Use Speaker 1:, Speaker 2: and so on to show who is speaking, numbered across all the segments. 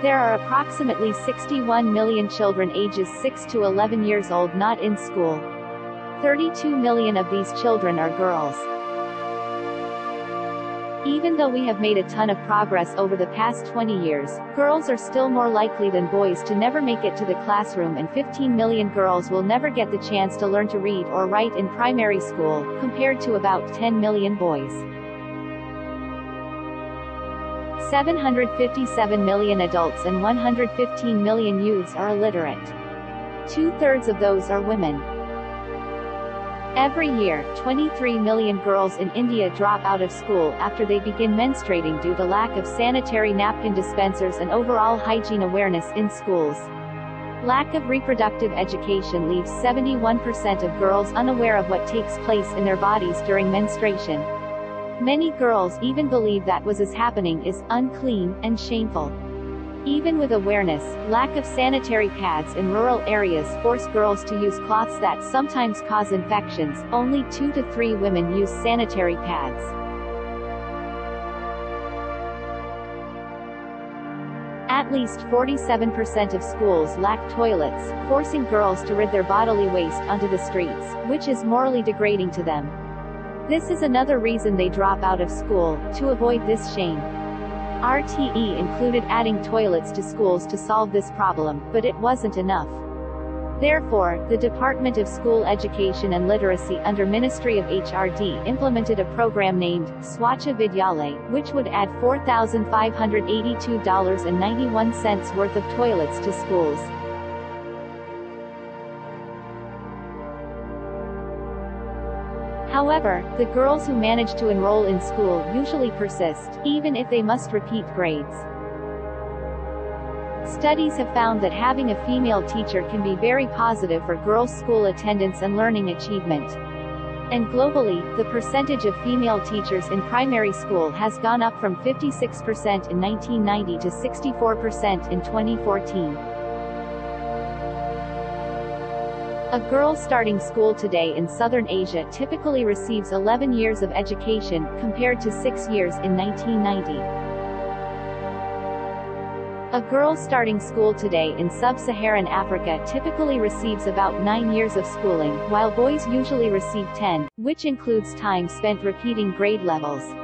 Speaker 1: There are approximately 61 million children ages 6 to 11 years old not in school. 32 million of these children are girls. Even though we have made a ton of progress over the past 20 years, girls are still more likely than boys to never make it to the classroom, and 15 million girls will never get the chance to learn to read or write in primary school, compared to about 10 million boys. 757 million adults and 115 million youths are illiterate. 2/3 of those are women. Every year, 23 million girls in India drop out of school after they begin menstruating due to lack of sanitary napkin dispensers and overall hygiene awareness in schools. Lack of reproductive education leaves 71% of girls unaware of what takes place in their bodies during menstruation. Many girls even believe that what is happening is unclean and shameful. Even with awareness, lack of sanitary pads in rural areas force girls to use cloths that sometimes cause infections. Only 2 to 3 women use sanitary pads. At least 47% of schools lack toilets, forcing girls to rid their bodily waste onto the streets, which is morally degrading to them. This is another reason they drop out of school, to avoid this shame. RTE included adding toilets to schools to solve this problem, but it wasn't enough. Therefore, the Department of School Education and Literacy under Ministry of HRD implemented a program named Swachha Vidyalaya, which would add $4,582.91 worth of toilets to schools. However, the girls who manage to enroll in school usually persist, even if they must repeat grades. Studies have found that having a female teacher can be very positive for girls' school attendance and learning achievement. And globally, the percentage of female teachers in primary school has gone up from 56% in 1990 to 64% in 2014. A girl starting school today in Southern Asia typically receives 11 years of education, compared to 6 years in 1990. A girl starting school today in Sub-Saharan Africa typically receives about 9 years of schooling, while boys usually receive 10, which includes time spent repeating grade levels.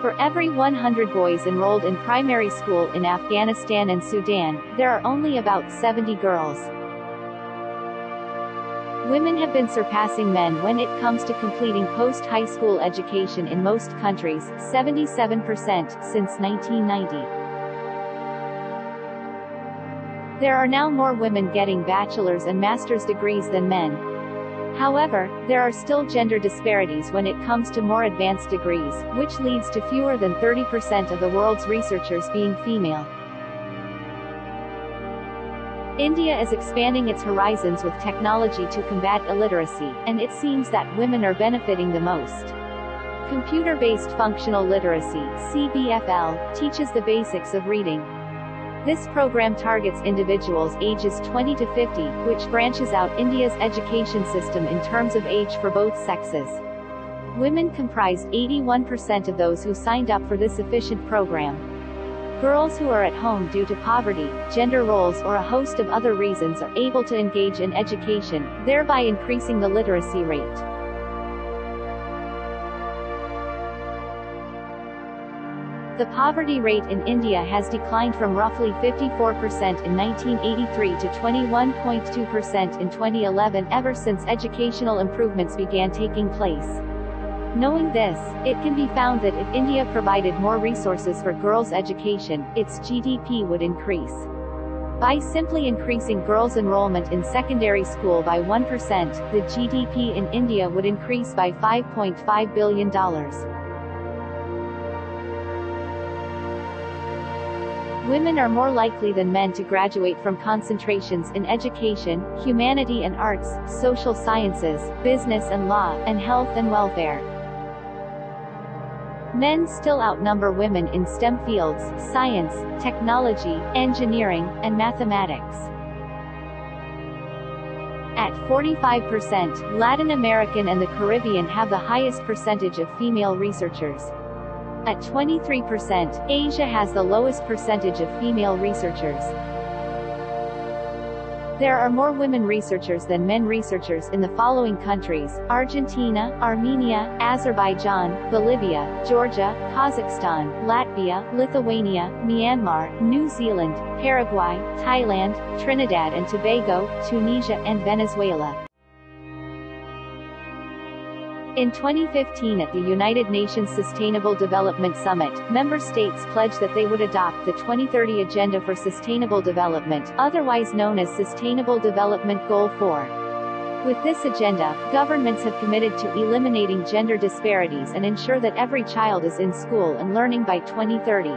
Speaker 1: For every 100 boys enrolled in primary school in Afghanistan and Sudan, there are only about 70 girls. Women have been surpassing men when it comes to completing post-high school education in most countries, 77%, since 1990. There are now more women getting bachelor's and master's degrees than men. However, there are still gender disparities when it comes to more advanced degrees, which leads to fewer than 30% of the world's researchers being female. India is expanding its horizons with technology to combat illiteracy, and it seems that women are benefiting the most. Computer-based functional literacy (CBFL) teaches the basics of reading. This program targets individuals ages 20 to 50, which branches out India's education system in terms of age for both sexes. Women comprised 81% of those who signed up for this efficient program. Girls who are at home due to poverty, gender roles or a host of other reasons are able to engage in education, thereby increasing the literacy rate. The poverty rate in India has declined from roughly 54% in 1983 to 21.2% in 2011 ever since educational improvements began taking place. Knowing this, it can be found that if India provided more resources for girls' education, its GDP would increase. By simply increasing girls' enrollment in secondary school by 1%, the GDP in India would increase by $5.5 billion. Women are more likely than men to graduate from concentrations in education, humanity and arts, social sciences, business and law, and health and welfare. Men still outnumber women in STEM fields, science, technology, engineering, and mathematics. At 45%, Latin American and the Caribbean have the highest percentage of female researchers. At 23%, Asia has the lowest percentage of female researchers. There are more women researchers than men researchers in the following countries: Argentina, Armenia, Azerbaijan, Bolivia, Georgia, Kazakhstan, Latvia, Lithuania, Myanmar, New Zealand, Paraguay, Thailand, Trinidad and Tobago, Tunisia and Venezuela. In 2015 at the United Nations Sustainable Development Summit, member states pledged that they would adopt the 2030 Agenda for Sustainable Development, otherwise known as Sustainable Development Goal 4. With this agenda, governments have committed to eliminating gender disparities and ensure that every child is in school and learning by 2030.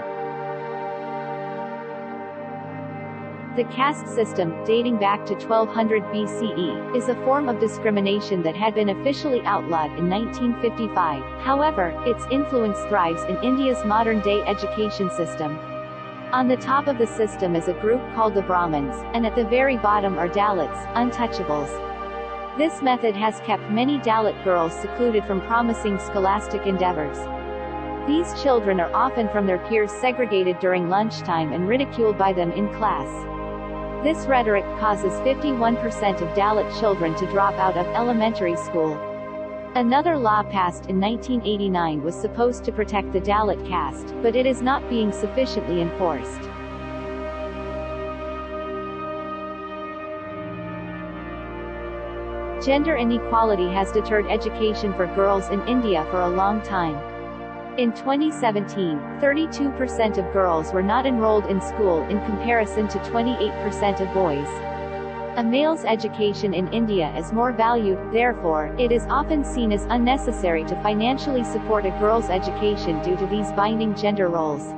Speaker 1: The caste system, dating back to 1200 BCE, is a form of discrimination that had been officially outlawed in 1955. However, its influence thrives in India's modern-day education system. On the top of the system is a group called the Brahmins, and at the very bottom are Dalits, untouchables. This method has kept many Dalit girls secluded from promising scholastic endeavors. These children are often from their peers segregated during lunchtime and ridiculed by them in class. This rhetoric causes 51% of Dalit children to drop out of elementary school. Another law passed in 1989 was supposed to protect the Dalit caste, but it is not being sufficiently enforced. Gender inequality has deterred education for girls in India for a long time. In 2017, 32% of girls were not enrolled in school in comparison to 28% of boys. A male's education in India is more valued, therefore, it is often seen as unnecessary to financially support a girl's education due to these binding gender roles.